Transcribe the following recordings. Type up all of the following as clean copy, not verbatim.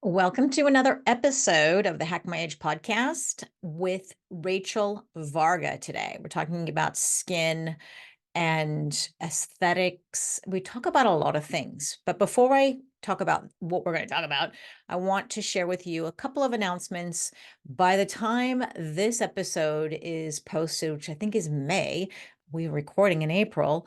Welcome to another episode of the Hack My Age podcast with Rachel Varga today. We're talking about skin and aesthetics. We talk about a lot of things, but before I talk about what we're going to talk about, I want to share with you a couple of announcements. By the time this episode is posted, which I think is May, we're recording in April,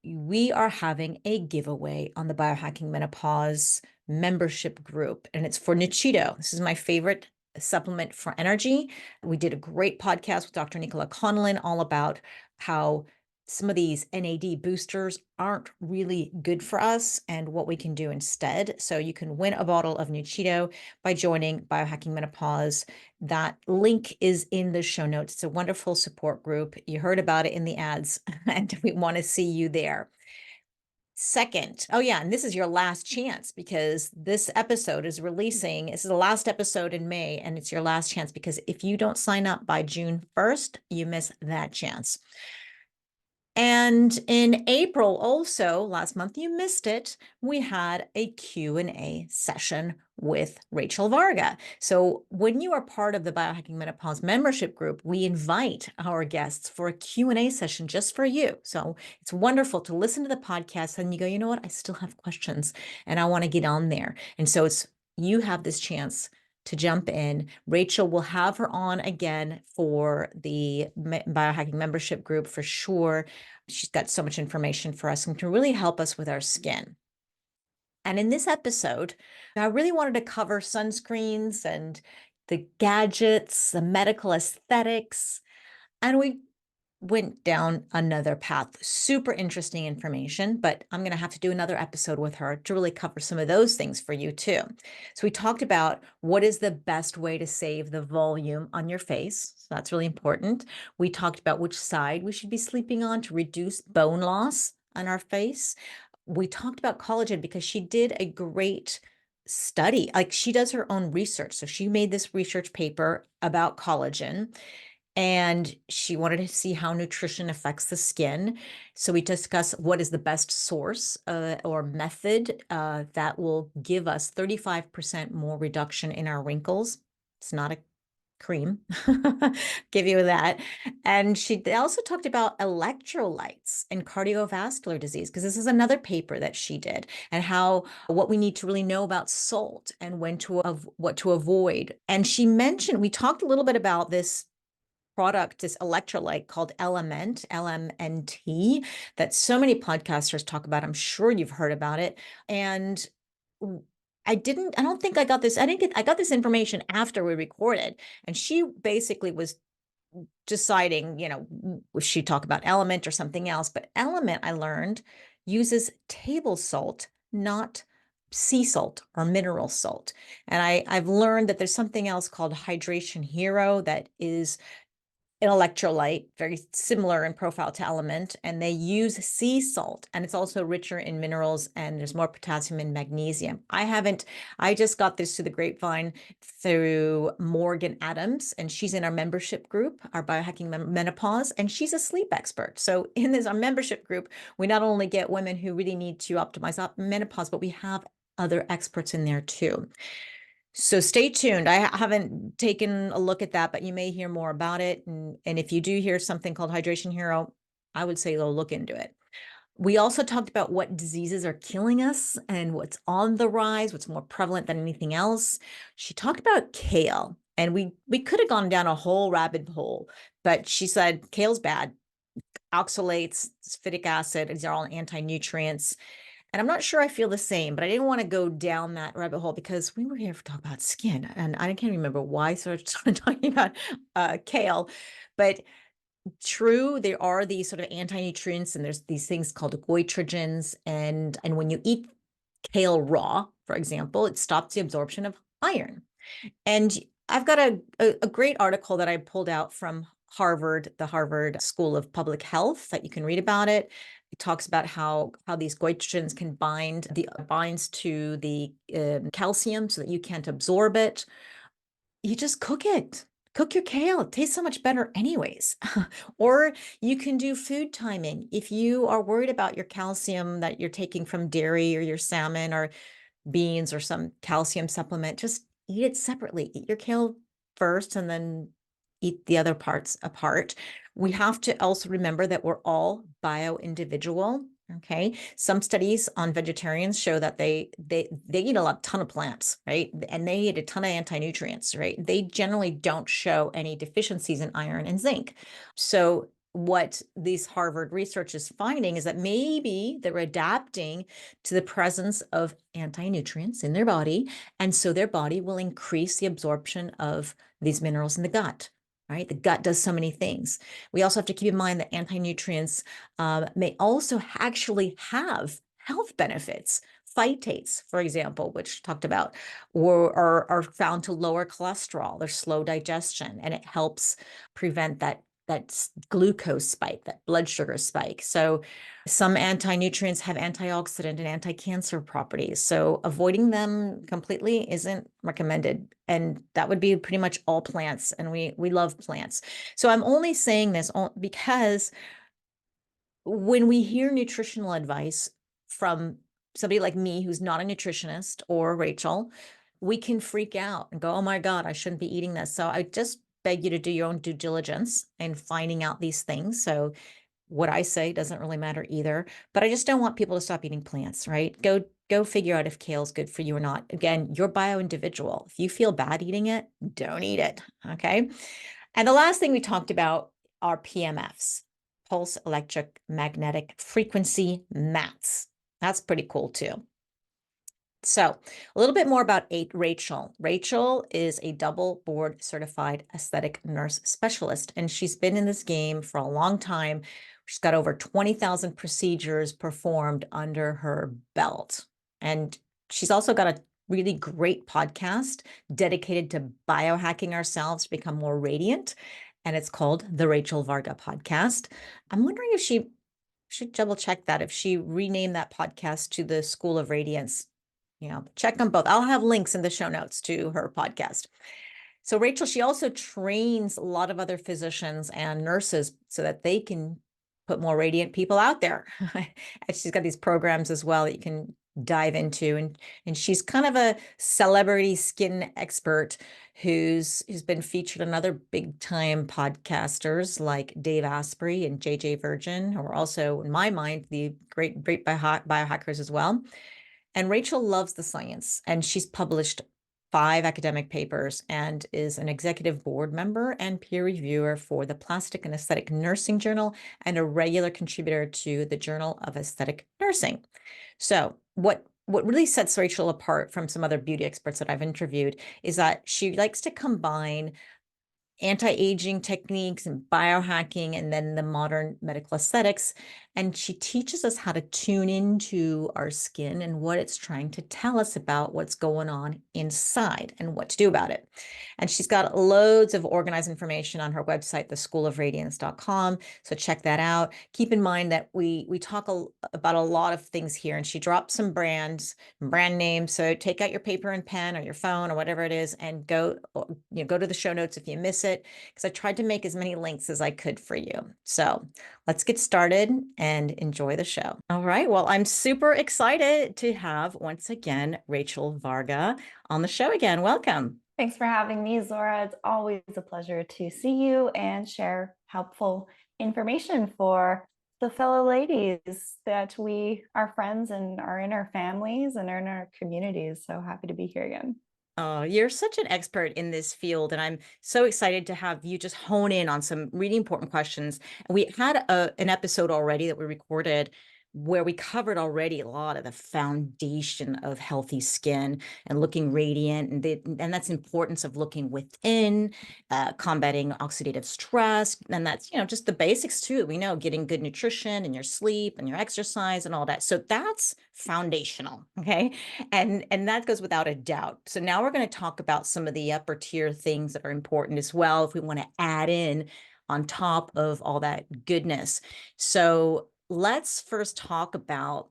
we are having a giveaway on the Biohacking Menopause membership group, and it's for Nichito. This is my favorite supplement for energy. We did a great podcast with Dr. Nicola Connellan all about how some of these NAD boosters aren't really good for us and what we can do instead. So you can win a bottle of Nichito by joining Biohacking Menopause. That link is in the show notes. It's a wonderful support group. You heard about it in the ads, and we want to see you there. Second, oh yeah, and this is your last chance because this episode is releasing. This is the last episode in May, and it's your last chance because if you don't sign up by June 1st, you miss that chance. And in April, also last month, you missed it, we had a Q&A session with Rachel Varga. So when you are part of the Biohacking Menopause membership group, we invite our guests for a Q&A session just for you. So it's wonderful to listen to the podcast and you go, you know what, I still have questions and I want to get on there. And so you have this chance to jump in. Rachel will have her on again for the biohacking membership group for sure. She's got so much information for us and can really help us with our skin. And in this episode, I really wanted to cover sunscreens and the gadgets, the medical aesthetics, and we went down another path. Super interesting information, but I'm going to have to do another episode with her to really cover some of those things for you too. So we talked about what is the best way to save the volume on your face. So that's really important. We talked about which side we should be sleeping on to reduce bone loss on our face. We talked about collagen because she did a great study. Like she does her own research. So she made this research paper about collagen and she wanted to see how nutrition affects the skin. So we discuss what is the best source or method that will give us 35% more reduction in our wrinkles. It's not a cream, give you that. And she also talked about electrolytes and cardiovascular disease, because this is another paper that she did, and how what we need to really know about salt and what to avoid. And she mentioned, we talked a little bit about this product, this electrolyte called Element, LMNT, that so many podcasters talk about. I'm sure you've heard about it. And I don't think I got this. I got this information after we recorded. And she basically was deciding, if she talk about Element or something else. But Element, I learned, uses table salt, not sea salt or mineral salt. And I've learned that there's something else called Hydration Hero that is an electrolyte, very similar in profile to Element, and they use sea salt, and it's also richer in minerals, and there's more potassium and magnesium. I just got this through the grapevine through Morgan Adams, and she's in our membership group, our Biohacking Menopause, and she's a sleep expert. So in our membership group, we not only get women who really need to optimize menopause, but we have other experts in there too. So stay tuned. I haven't taken a look at that, but you may hear more about it. And if you do hear something called Hydration Hero, I would say go look into it. We also talked about what diseases are killing us and what's on the rise, what's more prevalent than anything else. She talked about kale, and we could have gone down a whole rabbit hole, but she said kale's bad. Oxalates, phytic acid, these are all anti-nutrients. And I'm not sure I feel the same, but I didn't want to go down that rabbit hole because we were here to talk about skin. And I can't remember why I started talking about kale. But true, there are these sort of anti-nutrients, and there's these things called goitrogens. And when you eat kale raw, for example, it stops the absorption of iron. And I've got a great article that I pulled out from Harvard, the Harvard School of Public Health, that you can read about it. It talks about how these goitrogens can binds to the calcium so that you can't absorb it. You just cook it. Cook your kale. It tastes so much better anyways. Or you can do food timing. If you are worried about your calcium that you're taking from dairy or your salmon, or beans or some calcium supplement, just eat it separately. Eat your kale first and then eat the other parts apart. We have to also remember that we're all bio-individual. Okay. Some studies on vegetarians show that they eat a ton of plants, right? And they eat a ton of anti-nutrients, right? They generally don't show any deficiencies in iron and zinc. So what these Harvard research is finding is that maybe they're adapting to the presence of anti-nutrients in their body. And so their body will increase the absorption of these minerals in the gut, right? The gut does so many things. We also have to keep in mind that anti-nutrients may also actually have health benefits. Phytates, for example, which talked about, or are found to lower cholesterol. There's slow digestion, and it helps prevent that glucose spike, that blood sugar spike. So some anti-nutrients have antioxidant and anti-cancer properties. So avoiding them completely isn't recommended. And that would be pretty much all plants. And we love plants. So I'm only saying this because when we hear nutritional advice from somebody like me who's not a nutritionist, or Rachel, we can freak out and go, oh my God, I shouldn't be eating this. So I just beg you to do your own due diligence in finding out these things. So what I say doesn't really matter either, but I just don't want people to stop eating plants, right? Go figure out if kale's good for you or not. Again, you're bio-individual. If you feel bad eating it, don't eat it, okay? And the last thing we talked about are PMFs, pulse electric magnetic frequency mats. That's pretty cool too. So a little bit more about Rachel. Rachel is a double board certified aesthetic nurse specialist, and she's been in this game for a long time. She's got over 20,000 procedures performed under her belt. And she's also got a really great podcast dedicated to biohacking ourselves to become more radiant. And it's called the Rachel Varga Podcast. I'm wondering if she should double check that, if she renamed that podcast to the School of Radiance. Check them both. I'll have links in the show notes to her podcast. So Rachel, she also trains a lot of other physicians and nurses so that they can put more radiant people out there. And she's got these programs as well that you can dive into. And she's kind of a celebrity skin expert who's been featured on other big time podcasters like Dave Asprey and JJ Virgin, who are also, in my mind, the great biohackers as well. And Rachel loves the science, and she's published 5 academic papers and is an executive board member and peer reviewer for the Plastic and Aesthetic Nursing Journal and a regular contributor to the Journal of Aesthetic Nursing. So what really sets Rachel apart from some other beauty experts that I've interviewed is that she likes to combine anti-aging techniques and biohacking and then the modern medical aesthetics. And she teaches us how to tune into our skin and what it's trying to tell us about what's going on inside and what to do about it. And she's got loads of organized information on her website, theschoolofradiance.com. So check that out. Keep in mind that we talk about a lot of things here, and she drops some brand names. So take out your paper and pen or your phone or whatever it is and go to the show notes if you miss it, because I tried to make as many links as I could for you. So let's get started and enjoy the show. All right. Well, I'm super excited to have once again Rachel Varga on the show again. Welcome. Thanks for having me, Zora. It's always a pleasure to see you and share helpful information for the fellow ladies that we are friends and are in our families and are in our communities. So happy to be here again. Oh, you're such an expert in this field, and I'm so excited to have you just hone in on some really important questions. And we had an episode already that we recorded where we covered already a lot of the foundation of healthy skin and looking radiant, and that's importance of looking within, combating oxidative stress, and that's just the basics too. We know getting good nutrition and your sleep and your exercise and all that. So that's foundational, okay? And that goes without a doubt. So now we're going to talk about some of the upper tier things that are important as well if we want to add in on top of all that goodness. So let's first talk about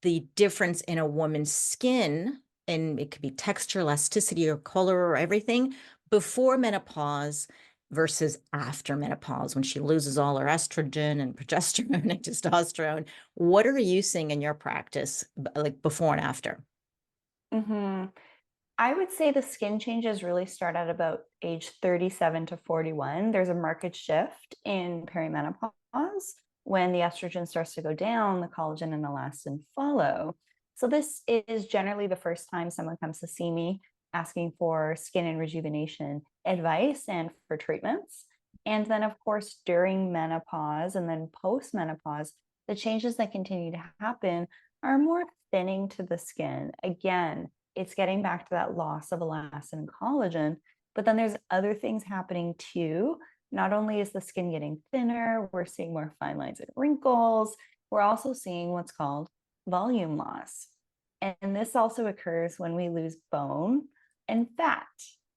the difference in a woman's skin, and it could be texture, elasticity, or color, or everything before menopause versus after menopause, when she loses all her estrogen and progesterone and testosterone. What are you seeing in your practice, like before and after? Hmm. I would say the skin changes really start at about age 37 to 41. There's a marked shift in perimenopause when the estrogen starts to go down, the collagen and elastin follow. So, this is generally the first time someone comes to see me asking for skin and rejuvenation advice and for treatments. And then, of course, during menopause and then post menopause, the changes that continue to happen are more thinning to the skin. Again, it's getting back to that loss of elastin and collagen. But then there's other things happening too. Not only is the skin getting thinner, we're seeing more fine lines and wrinkles. We're also seeing what's called volume loss. And this also occurs when we lose bone and fat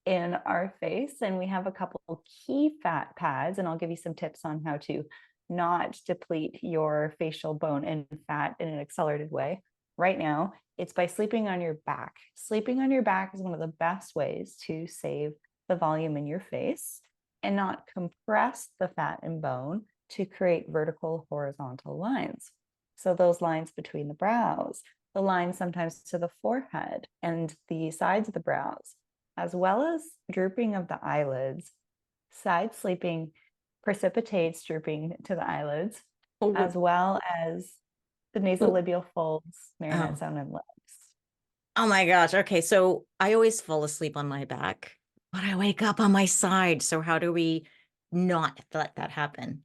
in our face. And we have a couple key fat pads, and I'll give you some tips on how to not deplete your facial bone and fat in an accelerated way right now. It's by sleeping on your back. Sleeping on your back is one of the best ways to save the volume in your face and not compress the fat and bone to create vertical horizontal lines. So those lines between the brows, the lines sometimes to the forehead and the sides of the brows, as well as drooping of the eyelids. Side sleeping precipitates drooping to the eyelids, Oh, as well as the nasolabial folds, marionette oh, zone, and lips. oh my gosh. Okay. So I always fall asleep on my back, but I wake up on my side. So how do we not let that happen?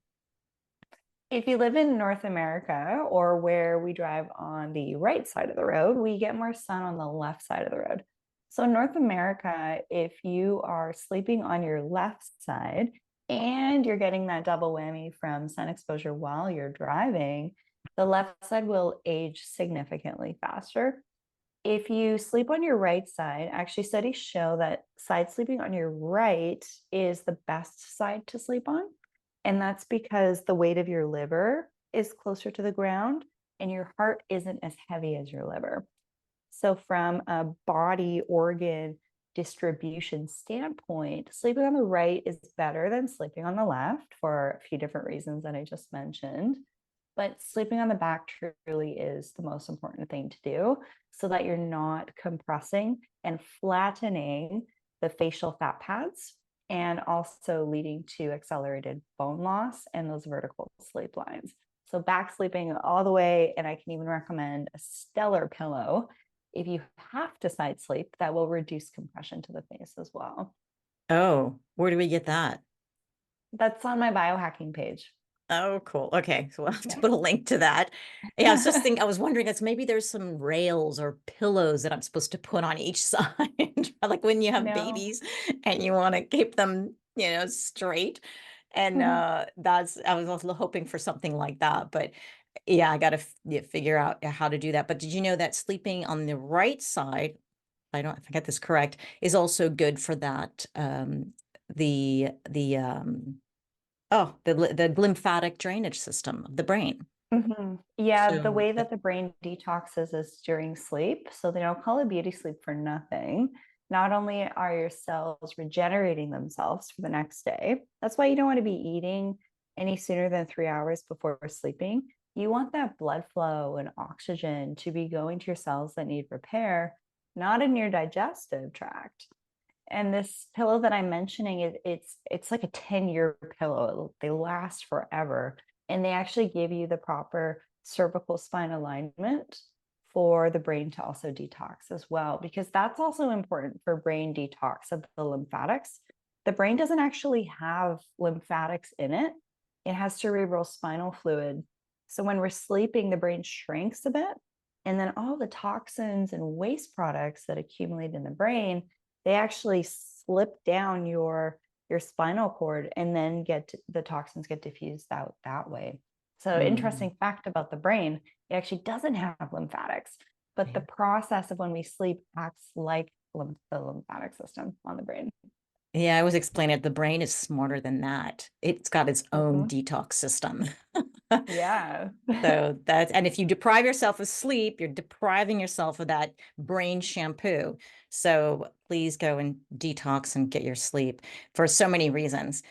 If you live in North America or where we drive on the right side of the road, we get more sun on the left side of the road. So, in North America, if you are sleeping on your left side and you're getting that double whammy from sun exposure while you're driving, the left side will age significantly faster. If you sleep on your right side, actually, studies show that side sleeping on your right is the best side to sleep on. And that's because the weight of your liver is closer to the ground and your heart isn't as heavy as your liver. So, from a body organ distribution standpoint, sleeping on the right is better than sleeping on the left for a few different reasons that I just mentioned. But sleeping on the back truly is the most important thing to do so that you're not compressing and flattening the facial fat pads and also leading to accelerated bone loss and those vertical sleep lines. So, back sleeping all the way, and I can even recommend a stellar pillow if you have to side sleep that will reduce compression to the face as well. Oh, where do we get that? That's on my biohacking page. Oh, cool. Okay. So we'll have to Yeah. put a link to that. Yeah, I was wondering, it's maybe there's some rails or pillows that I'm supposed to put on each side, like when you have No. babies and you want to keep them, straight. And I was also hoping for something like that. But yeah, I got to figure out how to do that. But did you know that sleeping on the right side, I don't, if I get this correct, is also good for that the lymphatic drainage system of the brain. Yeah, the So way that the brain detoxes is during sleep. So they don't call it beauty sleep for nothing. Not only are your cells regenerating themselves for the next day, that's why you don't want to be eating any sooner than 3 hours before sleeping. You want that blood flow and oxygen to be going to your cells that need repair, not in your digestive tract. And this pillow that I'm mentioning, it's like a 10-year pillow. They last forever. And they actually give you the proper cervical spine alignment for the brain to also detox as well, because that's also important for brain detox of the lymphatics. The brain doesn't actually have lymphatics in it. It has cerebral spinal fluid. So when we're sleeping, the brain shrinks a bit. And then all the toxins and waste products that accumulate in the brain, they actually slip down your spinal cord and then the toxins get diffused out that way. So mm, interesting fact about the brain, it actually doesn't have lymphatics, but the yeah. process of when we sleep acts like the lymphatic system on the brain. Yeah, I was explaining it. The brain is smarter than that. It's got its own Mhm. detox system. Yeah. So and if you deprive yourself of sleep, you're depriving yourself of that brain shampoo. So please go and detox and get your sleep for so many reasons.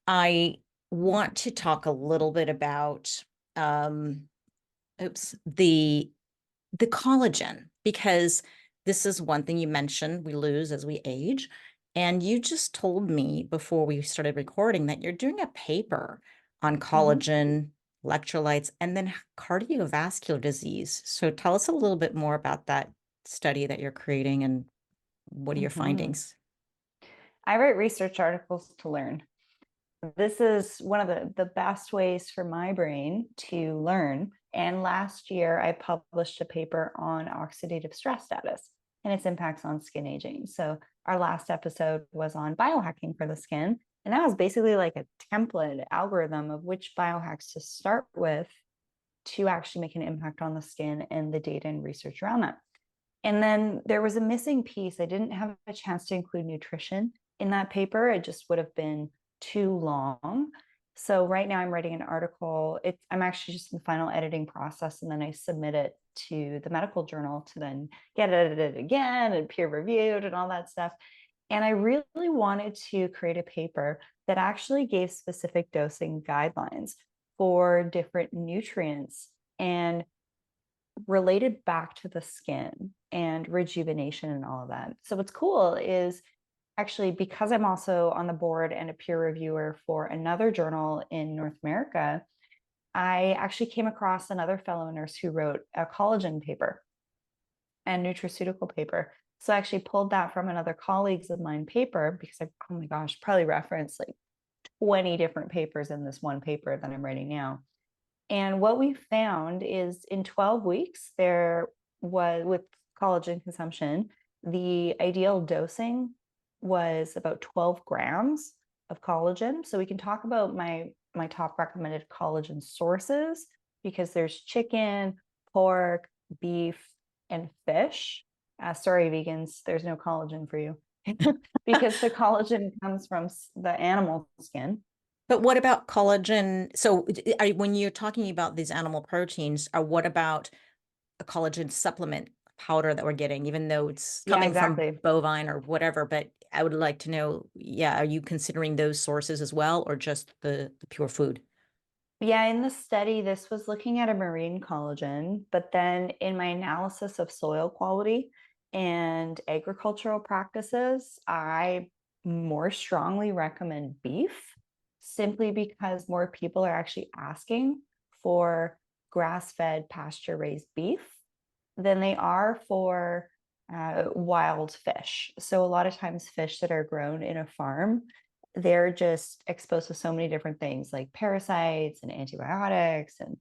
I want to talk a little bit about um oops, the collagen because this is one thing you mentioned we lose as we age. And you just told me before we started recording that you're doing a paper on Mhm. collagen, electrolytes, and then cardiovascular disease. So tell us a little bit more about that study that you're creating and what are your Mhm. findings? I write research articles to learn. This is one of the best ways for my brain to learn. And last year, I published a paper on oxidative stress status and its impacts on skin aging. So, our last episode was on biohacking for the skin. And that was basically like a template algorithm of which biohacks to start with to actually make an impact on the skin and the data and research around that. And then there was a missing piece. I didn't have a chance to include nutrition in that paper. It just would have been too long. So right now I'm writing an article. I'm actually just in the final editing process, and then I submit it to the medical journal to then get edited again and peer reviewed and all that stuff. And I really wanted to create a paper that actually gave specific dosing guidelines for different nutrients and related back to the skin and rejuvenation and all of that. So what's cool is actually, because I'm also on the board and a peer reviewer for another journal in North America, I actually came across another fellow nurse who wrote a collagen paper and nutraceutical paper. So I actually pulled that from another colleagues of mine paper because I, oh my gosh, probably referenced like 20 different papers in this one paper that I'm writing now. And what we found is in 12 weeks, there was, with collagen consumption, the ideal dosing was about 12 grams of collagen. So we can talk about my top recommended collagen sources, because there's chicken, pork, beef, and fish. Sorry, vegans, there's no collagen for you because the collagen comes from the animal skin. But what about collagen? So when you're talking about these animal proteins, what about a collagen supplement powder that we're getting, even though it's Yeah, coming from exactly. bovine or whatever? But I would like to know, yeah, are you considering those sources as well, or just the pure food? Yeah, in the study, this was looking at a marine collagen, but then in my analysis of soil quality and agricultural practices, I more strongly recommend beef simply because more people are actually asking for grass-fed, pasture-raised beef than they are for wild fish. So a lot of times fish that are grown in a farm, they're just exposed to so many different things like parasites and antibiotics and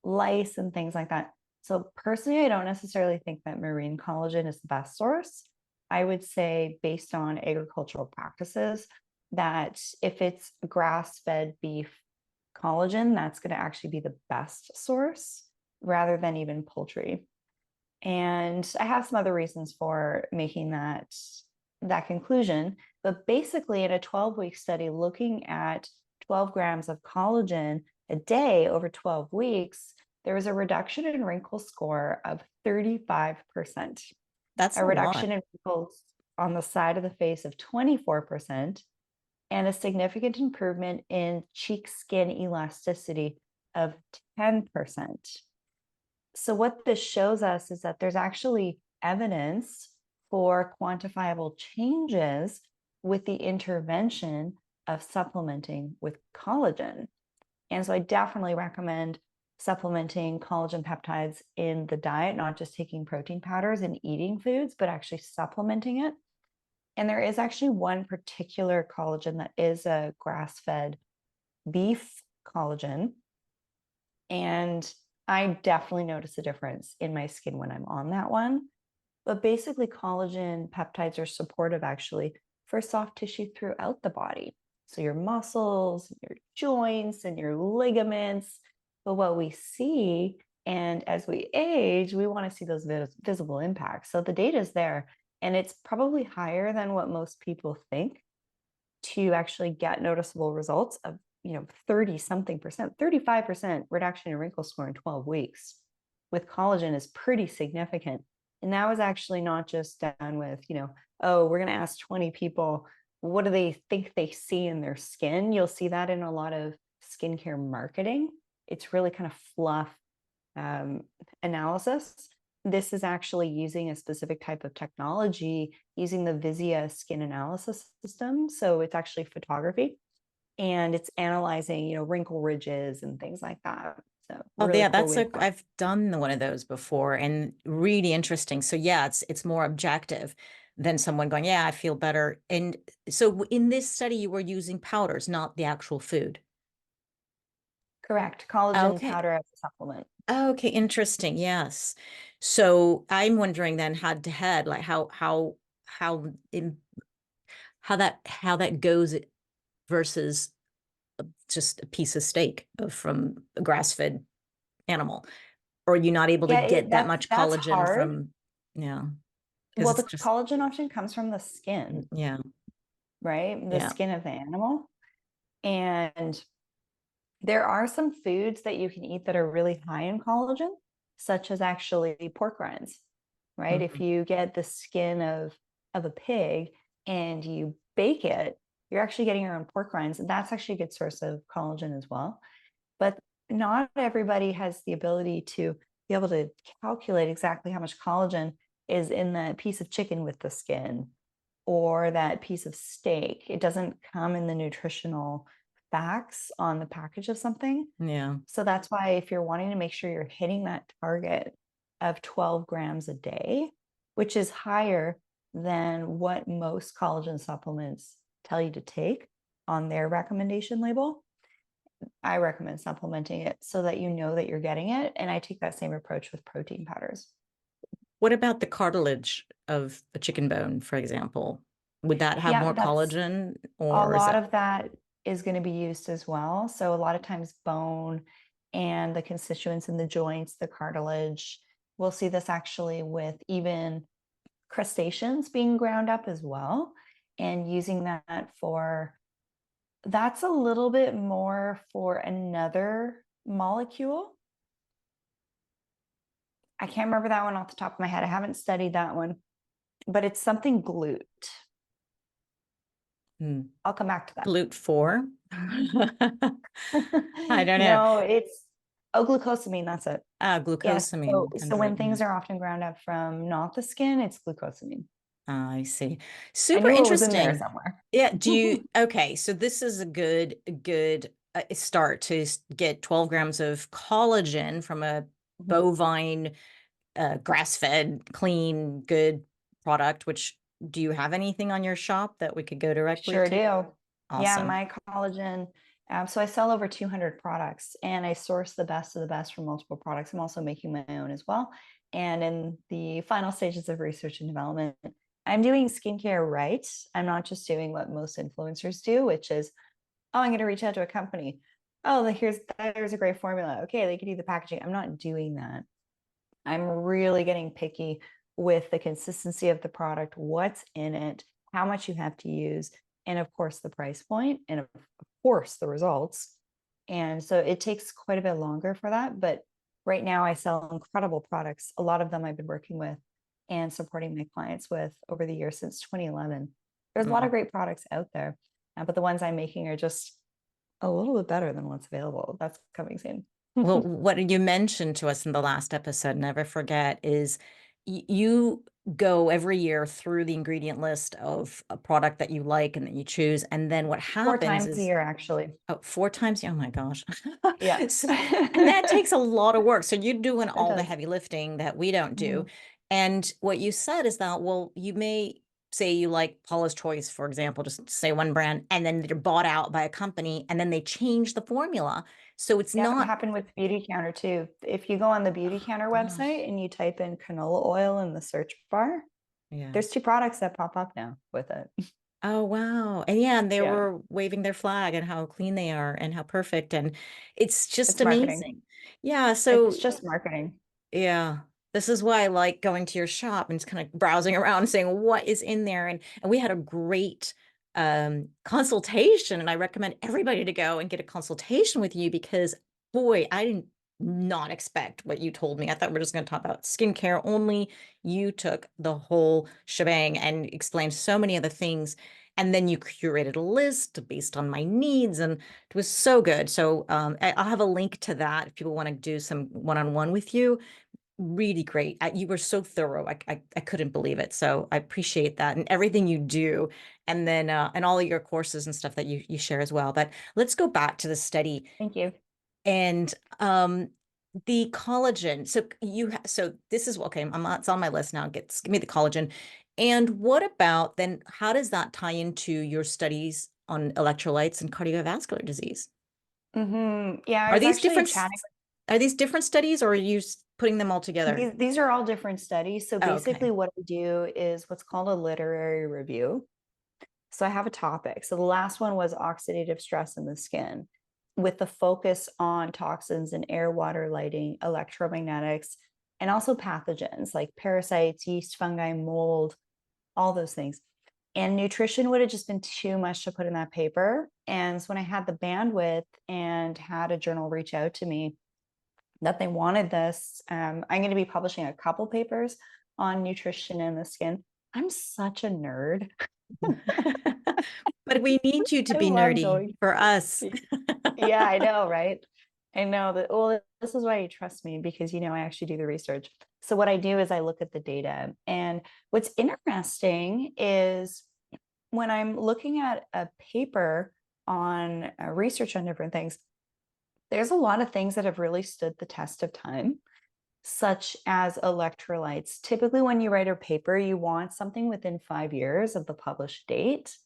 lice and things like that. So personally, I don't necessarily think that marine collagen is the best source. I would say, based on agricultural practices, that if it's grass-fed beef collagen, that's going to actually be the best source rather than even poultry. And I have some other reasons for making that conclusion. But basically, in a 12-week study looking at 12 grams of collagen a day over 12 weeks, there was a reduction in wrinkle score of 35%, That's a a lot. reduction in wrinkles on the side of the face of 24%, and a significant improvement in cheek skin elasticity of 10%. So, what this shows us is that there's actually evidence for quantifiable changes with the intervention of supplementing with collagen. And so, I definitely recommend supplementing collagen peptides in the diet, not just taking protein powders and eating foods, but actually supplementing it. And there is actually one particular collagen that is a grass fed beef collagen, and I definitely notice a difference in my skin when I'm on that one. But basically, collagen peptides are supportive actually for soft tissue throughout the body. So your muscles, your joints, and your ligaments. But what we see, and as we age, we want to see those visible impacts. So the data is there, and it's probably higher than what most people think to actually get noticeable results of 30 something percent, 35% reduction in wrinkle score in 12 weeks with collagen is pretty significant. And that was actually not just done with, oh, we're going to ask 20 people, what do they think they see in their skin? You'll see that in a lot of skincare marketing. It's really kind of fluff analysis. this is actually using a specific type of technology using the Visia skin analysis system. So it's actually photography, and it's analyzing, wrinkle ridges and things like that. So Oh, really yeah, cool that's way to a go. I've done one of those before and really interesting. So yeah, it's more objective than someone going, yeah, I feel better. And so in this study, you were using powders, not the actual food. Correct. Collagen Okay. powder as a supplement. Okay, interesting. Yes. So I'm wondering then head to head, like how in how that goes versus just a piece of steak from a grass-fed animal. Or are you not able to Yeah, get that much that's collagen hard. from, yeah, because Well, it's the just, collagen often comes from the skin, yeah, right? The yeah. skin of the animal. And there are some foods that you can eat that are really high in collagen, such as actually pork rinds, right? If Mhm. you get the skin of a pig and you bake it, you're actually getting your own pork rinds. And that's actually a good source of collagen as well. But not everybody has the ability to be able to calculate exactly how much collagen is in that piece of chicken with the skin or that piece of steak. It doesn't come in the nutritional facts on the package of something. Yeah. So that's why if you're wanting to make sure you're hitting that target of 12 grams a day, which is higher than what most collagen supplements tell you to take on their recommendation label, I recommend supplementing it so that you know that you're getting it. And I take that same approach with protein powders. What about the cartilage of a chicken bone, for example? Would that have Yeah, more that's collagen a or is lot it? of that is going to be used as well. So a lot of times bone and the constituents in the joints, the cartilage, we'll see this actually with even crustaceans being ground up as well and using that for that's a little bit more for another molecule. I can't remember that one off the top of my head. I haven't studied that one, but it's something glute. Hmm. I'll come back to that. Glute 4? I don't know. No, it's glucosamine. That's it. Ah, Yes. So, glucosamine. so That's right. when things are often ground up from not the skin, it's glucosamine. Ah, I see. I Super knew it was in there interesting. somewhere. Yeah. Okay. So this is a good start to get 12 grams of collagen from a Mhm. bovine, grass-fed, clean, good product, which do you have anything on your shop that we could go directly Sure to? do. Yeah, Awesome. my collagen. So I sell over 200 products and I source the best of the best from multiple products. I'm also making my own as well. And in the final stages of research and development, I'm doing skincare right. I'm not just doing what most influencers do, which is, oh, I'm going to reach out to a company. Oh, there's a great formula. Okay, they can do the packaging. I'm not doing that. I'm really getting picky with the consistency of the product, what's in it, how much you have to use, and of course, the price point, and of course, the results. And so it takes quite a bit longer for that. But right now, I sell incredible products. A lot of them I've been working with and supporting my clients with over the years since 2011. There's a lot of Mm. great products out there, but the ones I'm making are just a little bit better than what's available. That's coming soon. Well, what you mentioned to us in the last episode, never forget, is you go every year through the ingredient list of a product that you like and that you choose. And then what Four happens times a is, year, actually. oh, 4 times? Oh my gosh. Yeah. So, and that takes a lot of work. So you're doing It all the does. heavy lifting that we don't do. Mhm. And what you said is that, well, you may say you like Paula's Choice, for example, just say one brand, and then they're bought out by a company and then they change the formula. So it's Yeah, it not, happened with Beauty Counter too. If you go on the Beauty oh Counter gosh. website and you type in canola oil in the search bar, Yeah. there's two products that pop up now with it. Oh, wow. And yeah, and they Yeah, were waving their flag and how clean they are and how perfect. And it's just it's marketing. amazing. Yeah. It's So just marketing. yeah, this is why I like going to your shop and just kind of browsing around and saying what is in there. And we had a great consultation, and I recommend everybody to go and get a consultation with you because boy, I didn't not expect what you told me. I thought we are just going to talk about skincare only. You took the whole shebang and explained so many other things. And then you curated a list based on my needs, and it was so good. So I'll have a link to that if people want to do some one-on-one with you. really great. You were so thorough. I couldn't believe it. So I appreciate that and everything you do, and then and all of your courses and stuff that you share as well. But let's go back to the study Thank you. and the collagen. So so this is okay. It's on my list now. Give me the collagen. And what about then? How does that tie into your studies on electrolytes and cardiovascular disease? Yeah, I Are was these actually different? chatting. Are these different studies, or are you putting them all together? These are all different studies. So Oh, okay. basically, what I do is what's called a literary review. So I have a topic. So the last one was oxidative stress in the skin, with the focus on toxins in air, water, lighting, electromagnetics, and also pathogens like parasites, yeast, fungi, mold, all those things. And nutrition would have just been too much to put in that paper. And so when I had the bandwidth and had a journal reach out to me that they wanted this, I'm going to be publishing a couple papers on nutrition in the skin. I'm such a nerd. But we need you to I be love nerdy going. for us. Yeah, I know, right? I know that. Well, this is why you trust me because I actually do the research. So what I do is I look at the data. And what's interesting is when I'm looking at a paper on research on different things, there's a lot of things that have really stood the test of time, such as electrolytes. Typically, when you write a paper, you want something within 5 years of the published date.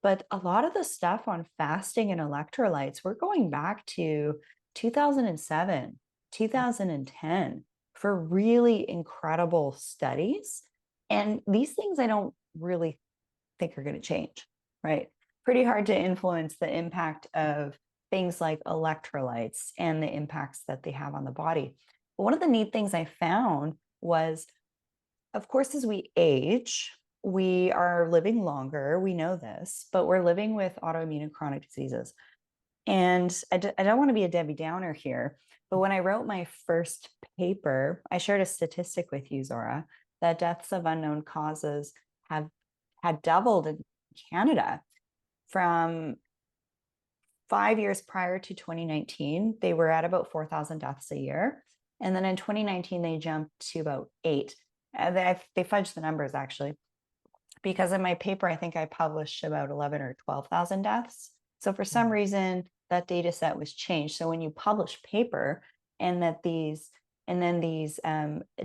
But a lot of the stuff on fasting and electrolytes, we're going back to 2007, 2010 for really incredible studies. And these things I don't really think are going to change, right? Pretty hard to influence the impact of things like electrolytes and the impacts that they have on the body. But one of the neat things I found was, of course, as we age, we are living longer. We know this, but we're living with autoimmune and chronic diseases. And I don't want to be a Debbie Downer here, but when I wrote my first paper, I shared a statistic with you, Zora, that deaths of unknown causes have had doubled in Canada from 5 years prior to 2019. They were at about 4,000 deaths a year. And then in 2019, they jumped to about eight. They fudged the numbers actually, because in my paper, I think I published about 11 or 12,000 deaths. So for some reason, that data set was changed. So when you publish paper and then these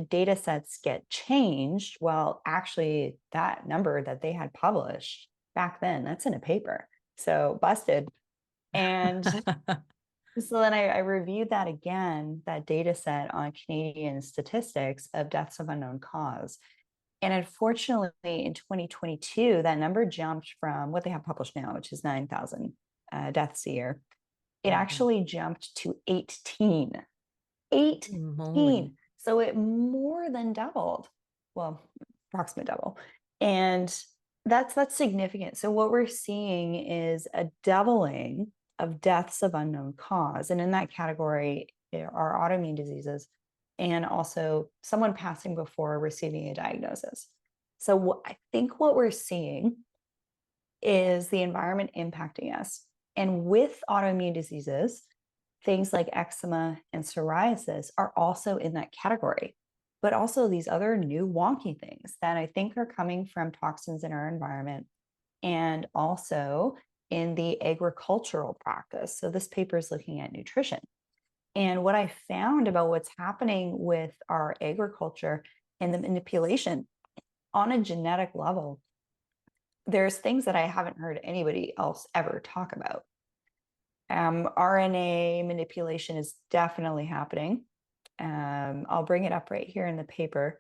data sets get changed, well, actually, that number that they had published back then, that's in a paper. So busted. And so then I reviewed that again, that data set on Canadian statistics of deaths of unknown cause. And unfortunately, in 2022, that number jumped from what they have published now, which is 9,000 deaths a year. It actually jumped to 18. Moly. 18. So it more than doubled. Well, approximate double. And that's significant. So what we're seeing is a doubling of deaths of unknown cause. And in that category are autoimmune diseases and also someone passing before receiving a diagnosis. So I think what we're seeing is the environment impacting us. And with autoimmune diseases, things like eczema and psoriasis are also in that category, but also these other new wonky things that I think are coming from toxins in our environment and also in the agricultural practice. So this paper is looking at nutrition. And what I found about what's happening with our agriculture and the manipulation on a genetic level, there's things that I haven't heard anybody else ever talk about. RNA manipulation is definitely happening. I'll bring it up right here in the paper.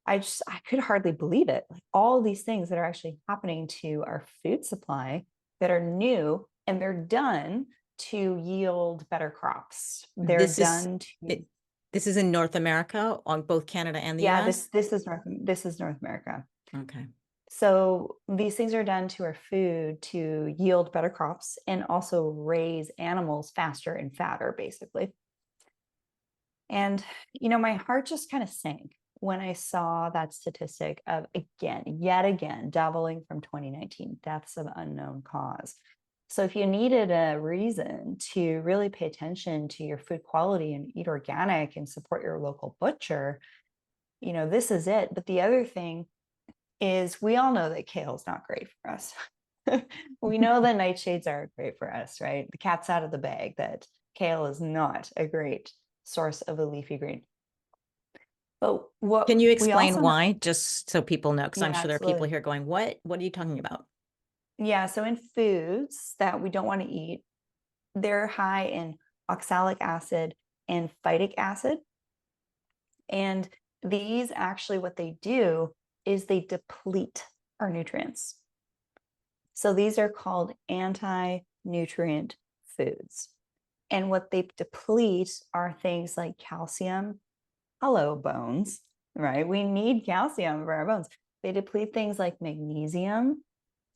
I could hardly believe it. Like all these things that are actually happening to our food supply that are new and they're done to yield better crops. They're This is done to, it, this is in North America on both Canada and the yeah, US. this is North America. Okay. So these things are done to our food to yield better crops and also raise animals faster and fatter, basically. And, my heart just kind of sank when I saw that statistic of yet again, doubling from 2019, deaths of unknown cause. So if you needed a reason to really pay attention to your food quality and eat organic and support your local butcher, this is it. But the other thing is we all know that kale is not great for us. We know that nightshades aren't great for us, right? The cat's out of the bag that kale is not a great source of a leafy green. But what Can you we explain also know, why, just so people know? Because I'm yeah, sure there are people absolutely. here going, what are you talking about? Yeah, so in foods that we don't want to eat, they're high in oxalic acid and phytic acid. And these actually, what they do is they deplete our nutrients. So these are called anti-nutrient foods. And what they deplete are things like calcium, hello, bones, right? We need calcium for our bones. They deplete things like magnesium.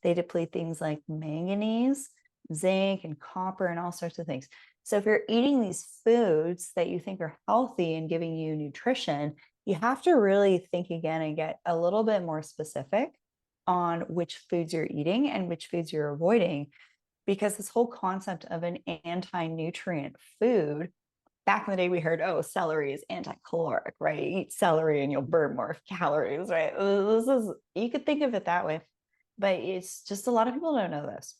They deplete things like manganese, zinc, and copper, and all sorts of things. So if you're eating these foods that you think are healthy and giving you nutrition, you have to really think again and get a little bit more specific on which foods you're eating and which foods you're avoiding, because this whole concept of an anti-nutrient food, back in the day we heard, oh, celery is anti-caloric, right? Eat celery and you'll burn more calories, right? This is, you could think of it that way, but it's just a lot of people don't know this.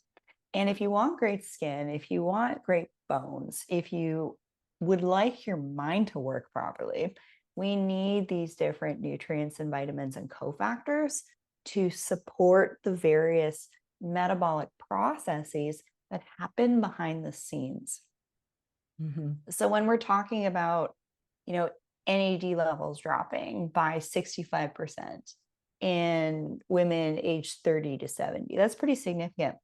And if you want great skin, if you want great bones, if you would like your mind to work properly, we need these different nutrients and vitamins and cofactors to support the various metabolic processes that happen behind the scenes. Mhm. So when we're talking about, NAD levels dropping by 65% in women aged 30 to 70, that's pretty significant.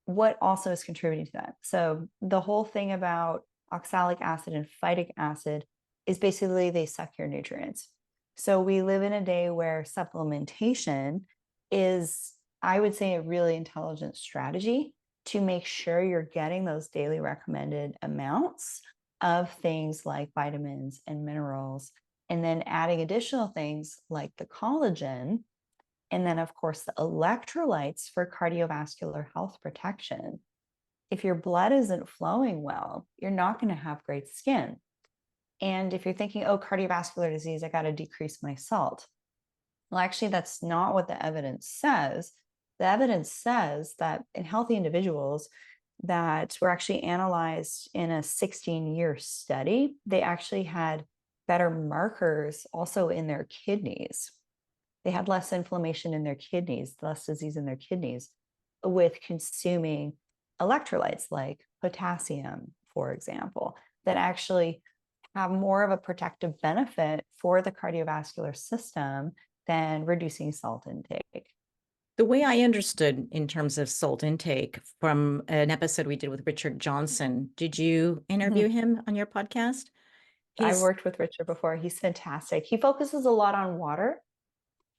What also is contributing to that? So the whole thing about oxalic acid and phytic acid is basically they suck your nutrients. So we live in a day where supplementation is, I would say, a really intelligent strategy to make sure you're getting those daily recommended amounts of things like vitamins and minerals, and then adding additional things like the collagen, and then, of course, the electrolytes for cardiovascular health protection. If your blood isn't flowing well, you're not going to have great skin. And if you're thinking, oh, cardiovascular disease, I got to decrease my salt. Well, actually, that's not what the evidence says. The evidence says that in healthy individuals that were actually analyzed in a 16-year study, they actually had better markers also in their kidneys. They had less inflammation in their kidneys, less disease in their kidneys with consuming electrolytes like potassium, for example, that actually have more of a protective benefit for the cardiovascular system than reducing salt intake. The way I understood in terms of salt intake from an episode we did with Richard Johnson, did you interview Mhm. him on your podcast? I've He's worked with Richard before. He's fantastic. He focuses a lot on water.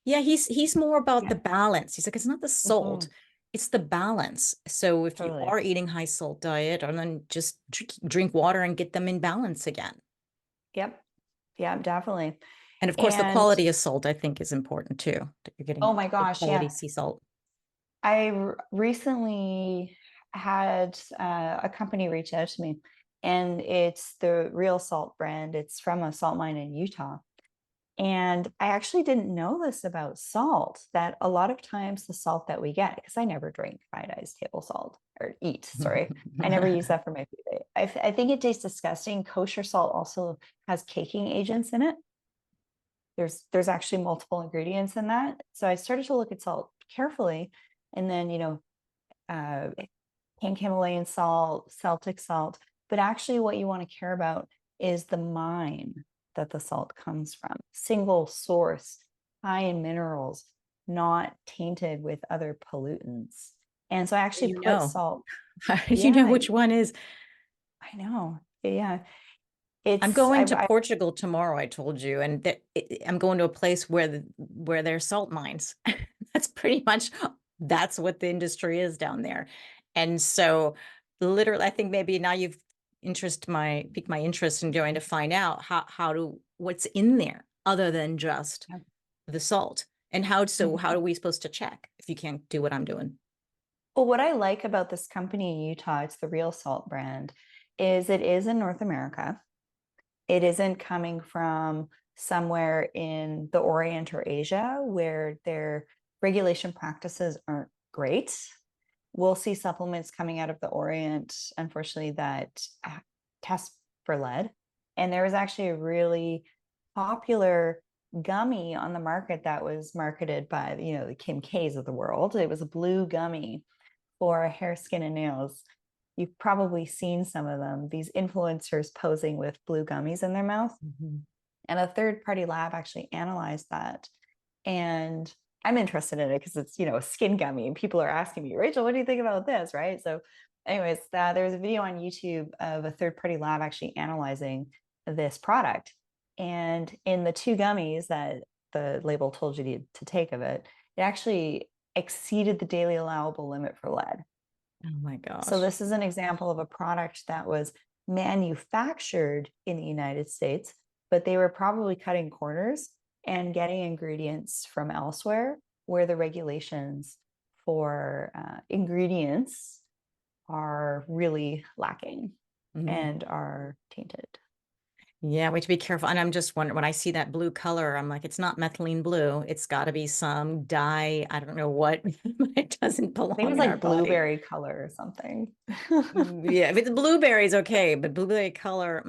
Yeah, he's more about the Yeah. balance. He's like, it's not the salt, Mhm. it's the balance. So if you Totally. are eating high salt diet, and then just drink water and get them in balance again. Yep. Yeah, definitely. And of course, the And quality of salt, I think, is important too, that you're oh getting my good gosh, quality yeah. sea salt. I recently had a company reach out to me, and it's the Real Salt brand. It's from a salt mine in Utah. And I actually didn't know this about salt, that a lot of times the salt that we get, because I never drink iodized table salt or eat, sorry. I never use that for my food. I think it tastes disgusting. Kosher salt also has caking agents in it. There's actually multiple ingredients in that. So I started to look at salt carefully, and then, uh, pink Himalayan salt, Celtic salt. But actually, what you want to care about is the mine that the salt comes from, single source, high in minerals, not tainted with other pollutants. And so I actually You put know, salt. you know Yeah, which one is. I know. Yeah. I'm It's, going to Portugal tomorrow, I told you, and I'm going to a place where there's salt mines. That's pretty much that's what the industry is down there. And so literally, I think maybe now you've piqued my interest in going to find out what's in there other than just the salt. And how are we supposed to check if you can't do what I'm doing? Well, what I like about this company in Utah, it's the Real Salt brand, is it is in North America. It isn't coming from somewhere in the Orient or Asia where their regulation practices aren't great. We'll see supplements coming out of the Orient, unfortunately, that test for lead. And there was actually a really popular gummy on the market that was marketed by, the Kim K's of the world. It was a blue gummy for hair, skin, and nails. You've probably seen some of them, these influencers posing with blue gummies in their mouth. Mhm. And a third party lab actually analyzed that. And I'm interested in it because it's, a skin gummy, and people are asking me, Rachel, what do you think about this? Right. So, anyways, there's a video on YouTube of a third party lab actually analyzing this product. And in the 2 gummies that the label told you to take of it, it actually exceeded the daily allowable limit for lead. Oh my So gosh. this is an example of a product that was manufactured in the United States, but they were probably cutting corners and getting ingredients from elsewhere where the regulations for ingredients are really lacking Mhm. and are tainted. Yeah, we have to be careful. And I'm just wondering, when I see that blue color, I'm like, it's not methylene blue. It's got to be some dye. I don't know what, but it doesn't I think it belong was in our like body. blueberry color or something. Yeah, if it's blueberries, okay, but blueberry color,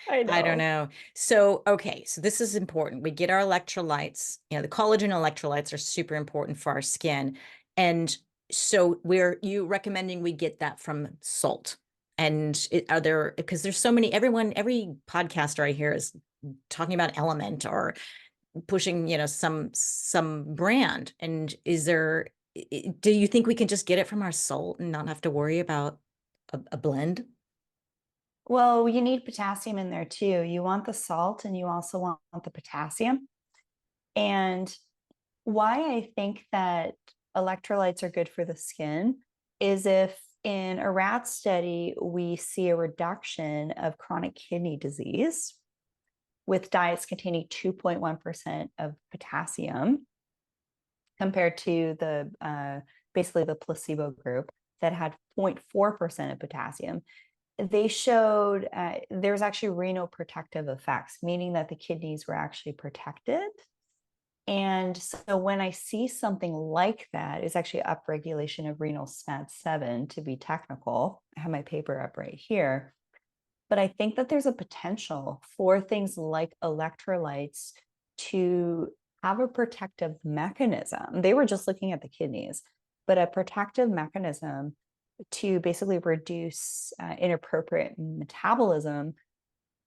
I I don't know. know. So, okay, so this is important. We get our electrolytes. The collagen electrolytes are super important for our skin. And so you recommending we get that from salt? And are there, because there's so many, every podcaster I hear is talking about Element or pushing, some brand. And do you think we can just get it from our salt and not have to worry about a blend? Well, you need potassium in there too. You want the salt and you also want the potassium. And why I think that electrolytes are good for the skin is if in a rat study, we see a reduction of chronic kidney disease with diets containing 2.1% of potassium compared to the basically the placebo group that had 0.4% of potassium. They showed there was actually renoprotective effects, meaning that the kidneys were actually protected. And so when I see something like that, it's actually upregulation of renal SMAD7 to be technical. I have my paper up right here. But I think that there's a potential for things like electrolytes to have a protective mechanism. They were just looking at the kidneys, but a protective mechanism to basically reduce inappropriate metabolism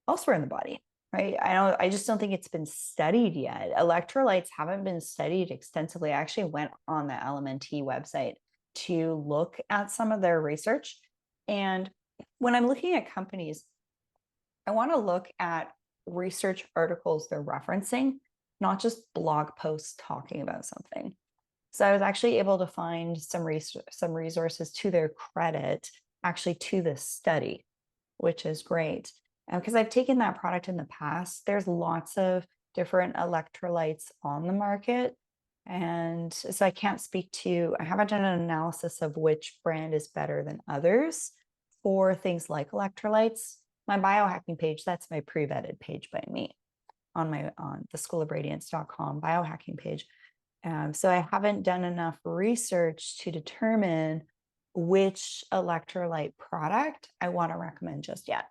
elsewhere in the body, right? I just don't think it's been studied yet. Electrolytes haven't been studied extensively. I actually went on the LMNT website to look at some of their research. And when I'm looking at companies, I want to look at research articles they're referencing, not just blog posts talking about something. So I was actually able to find some resources to their credit, actually to this study, which is great. Because I've taken that product in the past. There's lots of different electrolytes on the market. And so I haven't done an analysis of which brand is better than others for things like electrolytes. My biohacking page, that's my pre-vetted page by me on the schoolofradiance.com biohacking page. So I haven't done enough research to determine which electrolyte product I want to recommend just yet.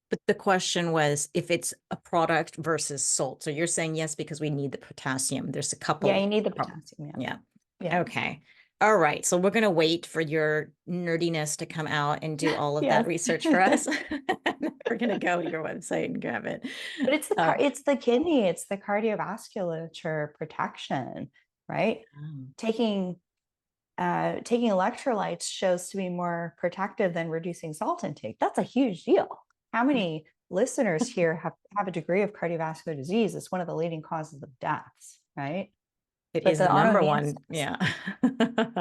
But the question was if it's a product versus salt. So you're saying yes, because we need the potassium. There's a Yeah, couple you need the problems. potassium. Yeah. Yeah. Yeah. Okay. All right. So we're going to wait for your nerdiness to come out and do all of that Yes. research for us. We're going to go to your website and grab it. But it's the kidney, it's the cardiovasculature protection, right? Um, Taking taking electrolytes shows to be more protective than reducing salt intake. That's a huge deal. How many listeners here have a degree of cardiovascular disease? It's one of the leading causes of deaths, right? it But is the the number autoimmune, one. Yeah.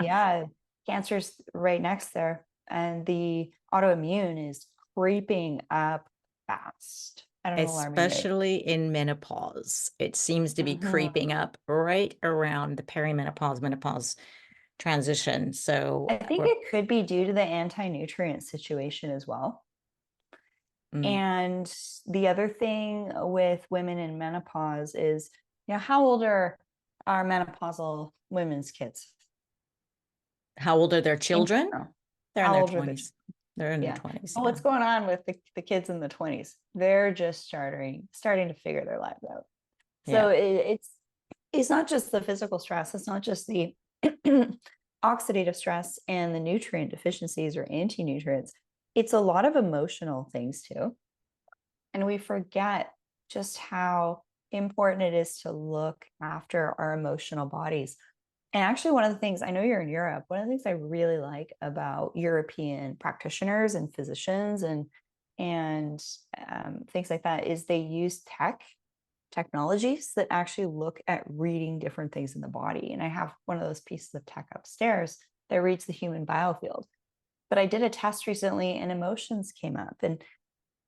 yeah, cancer's right next there. And the autoimmune is creeping up fast at an alarming rate. Especially in menopause. It seems to be Mhm. creeping up right around the perimenopause, menopause transition. So I think we're it could be due to the anti-nutrient situation as well. mm, And the other thing with women in menopause is, how old are our menopausal women's kids how old are their in children? general? They're in How their old are the 20s. They're in their Yeah. 20s. Well, Yeah. what's going on with the kids in the 20s? They're just starting to figure their lives out. Yeah. So it's not just the physical stress, it's not just the oxidative stress and the nutrient deficiencies or anti-nutrients. It's a lot of emotional things too. And we forget just how important it is to look after our emotional bodies. And actually, one of the things, I know you're in Europe, one of the things I really like about European practitioners and physicians and things like that is they use technologies that actually look at reading different things in the body. And I have one of those pieces of tech upstairs that reads the human biofield. But I did a test recently and emotions came up. And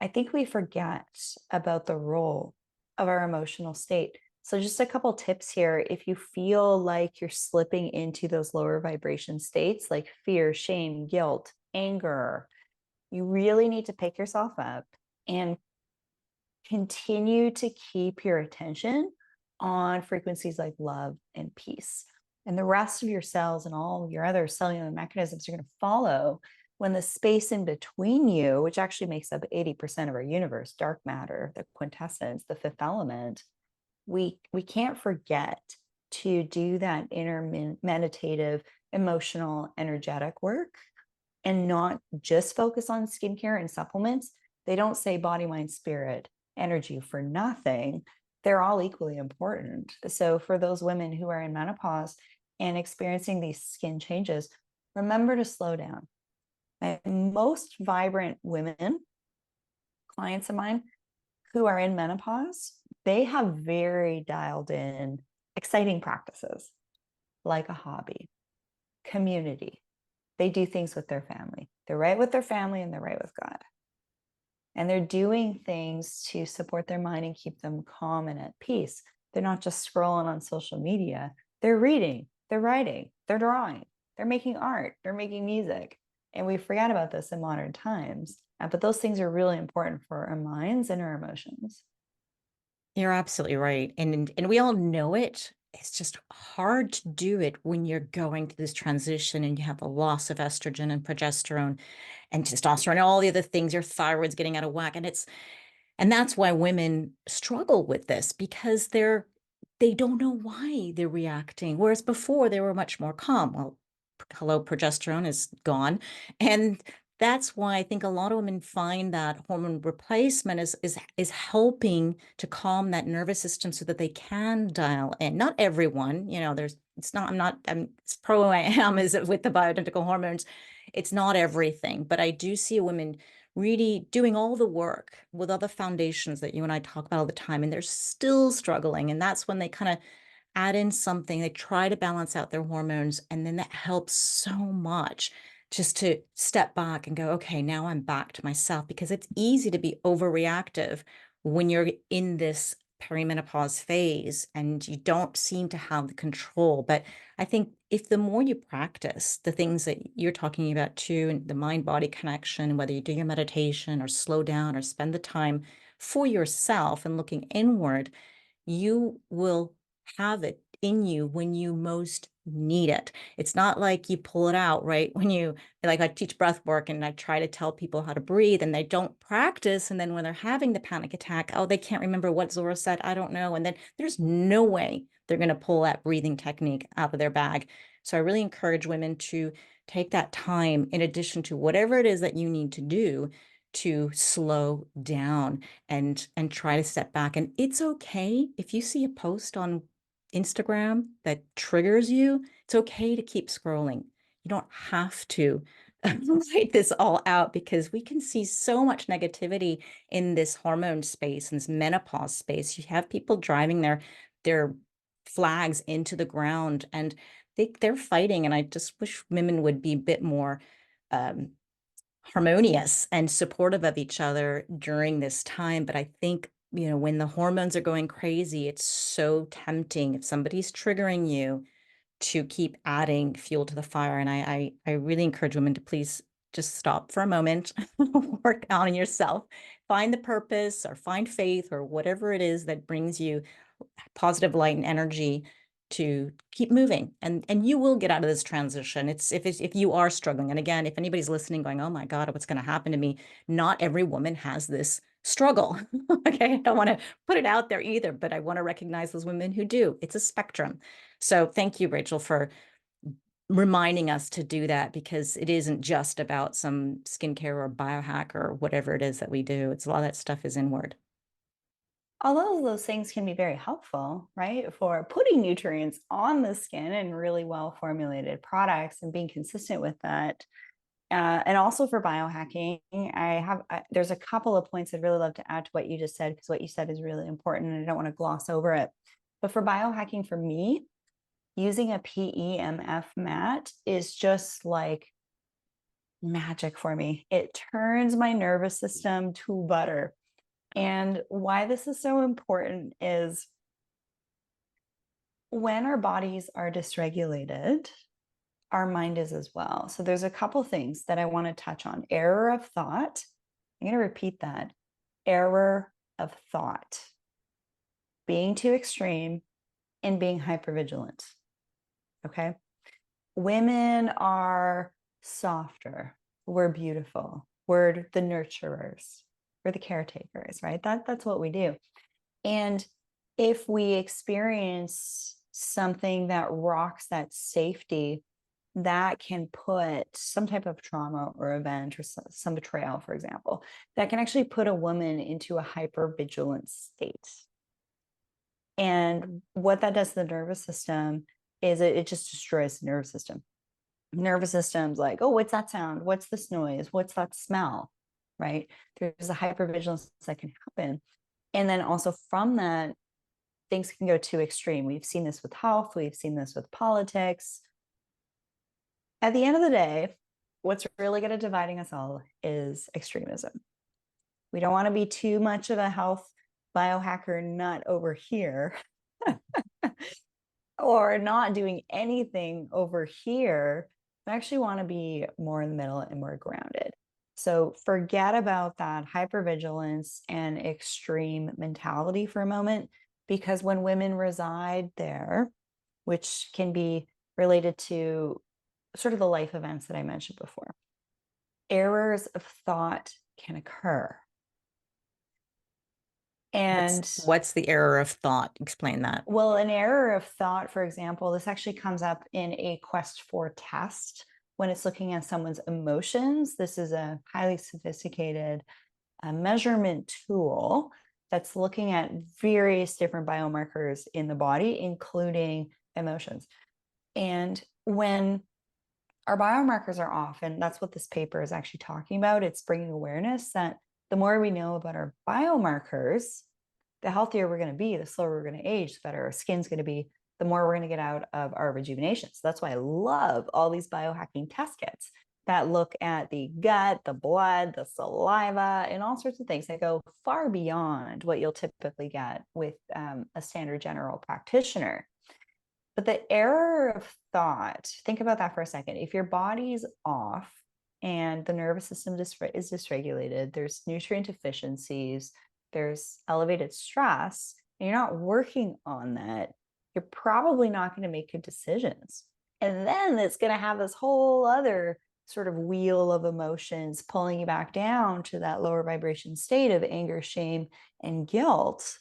I think we forget about the role of our emotional state. So, just a couple tips here. If you feel like you're slipping into those lower vibration states like fear, shame, guilt, anger, you really need to pick yourself up and continue to keep your attention on frequencies like love and peace. And the rest of your cells and all your other cellular mechanisms are going to follow when the space in between you, which actually makes up 80% of our universe, dark matter, the quintessence, the fifth element, we can't forget to do that inner meditative, emotional, energetic work and not just focus on skincare and supplements. They don't say body, mind, spirit, energy for nothing. They're all equally important. So, for those women who are in menopause and experiencing these skin changes, remember to slow down. My most vibrant women, clients of mine who are in menopause, they have very dialed in, exciting practices like a hobby, community. They do things with their family. They're right with their family and they're right with God. And they're doing things to support their mind and keep them calm and at peace. They're not just scrolling on social media. They're reading, they're writing, they're drawing, they're making art, they're making music. And we forget about this in modern times. But those things are really important for our minds and our emotions. You're absolutely right. And we all know it. It's just hard to do it when you're going through this transition and you have a loss of estrogen and progesterone and testosterone and all the other things. Your thyroid's getting out of whack. And that's why women struggle with this because they don't know why they're reacting. Whereas before they were much more calm. Well, hello, progesterone is gone. And that's why I think a lot of women find that hormone replacement is helping to calm that nervous system so that they can dial in. Not everyone, there's it's not, I'm as pro I am is with the bioidentical hormones. It's not everything, but I do see women really doing all the work with other foundations that you and I talk about all the time, and they're still struggling. And that's when they kind of add in something, they try to balance out their hormones, and then that helps so much just to step back and go, okay, now I'm back to myself, because it's easy to be overreactive when you're in this perimenopause phase and you don't seem to have the control. But I think if the more you practice the things that you're talking about too, and the mind body connection, whether you do your meditation or slow down or spend the time for yourself and looking inward, you will have it in you when you most need it. It's not like you pull it out, right? When you, like, I teach breath work and I try to tell people how to breathe and they don't practice. And then when they're having the panic attack, oh, they can't remember what Zora said. I don't know. And then there's no way they're going to pull that breathing technique out of their bag. So I really encourage women to take that time in addition to whatever it is that you need to do to slow down and try to step back. And it's okay if you see a post on Instagram that triggers you, it's okay to keep scrolling. You don't have to write this all out, because we can see so much negativity in this hormone space, in this menopause space. You have people driving their flags into the ground, and they're fighting. And I just wish women would be a bit more um, harmonious and supportive of each other during this time. But I think, when the hormones are going crazy, it's so tempting. If somebody's triggering you, to keep adding fuel to the fire. And I really encourage women to please just stop for a moment, work on yourself, find the purpose or find faith or whatever it is that brings you positive light and energy to keep moving, and you will get out of this transition. If you are struggling, and again, if anybody's listening going, oh my God, what's going to happen to me, not every woman has this struggle. Okay, I don't want to put it out there either, but I want to recognize those women who do. It's a spectrum. So thank you, Rachel, for reminding us to do that, because it isn't just about some skincare or biohack or whatever it is that we do. It's a lot of that stuff is inward. Although those things can be very helpful, right, for putting nutrients on the skin and really well formulated products and being consistent with that. And also for biohacking, there's a couple of points I'd really love to add to what you just said, because what you said is really important and I don't want to gloss over it. But for biohacking, for me, using a PEMF mat is just like magic for me. It turns my nervous system to butter. And why this is so important is when our bodies are dysregulated, our mind is as well. So there's a couple things that I want to touch on. Error of thought. I'm going to repeat that. Error of thought. Being too extreme and being hypervigilant. Okay. Women are softer. We're beautiful. We're the nurturers. We're the caretakers, right? That's what we do. And if we experience something that rocks that safety, that can put some type of trauma or event or some betrayal, for example, that can actually put a woman into a hypervigilant state. And what that does to the nervous system is it just destroys the nervous system. Nervous system's like, oh, what's that sound? What's this noise? What's that smell? Right? There's a hypervigilance that can happen. And then also from that, things can go too extreme. We've seen this with health, we've seen this with politics. At the end of the day, what's really good at dividing us all is extremism. We don't want to be too much of a health biohacker nut over here or not doing anything over here. We actually want to be more in the middle and more grounded. So forget about that hypervigilance and extreme mentality for a moment, because when women reside there, which can be related to sort of the life events that I mentioned before, errors of thought can occur. And What's the error of thought? Explain that. well, an error of thought, for example, this actually comes up in a Quest 4 test when it's looking at someone's emotions. This is a highly sophisticated measurement tool that's looking at various different biomarkers in the body, including emotions. And when our biomarkers are off, and that's what this paper is actually talking about, it's bringing awareness that the more we know about our biomarkers, the healthier we're going to be, the slower we're going to age, the better our skin's going to be, the more we're going to get out of our rejuvenation. So that's why I love all these biohacking test kits that look at the gut, the blood, the saliva, and all sorts of things that go far beyond what you'll typically get with a standard general practitioner. But the error of thought, think about that for a second. If your body's off and the nervous system is dysregulated, there's nutrient deficiencies, there's elevated stress, and you're not working on that, you're probably not going to make good decisions. And then it's going to have this whole other sort of wheel of emotions pulling you back down to that lower vibration state of anger, shame, and guilt.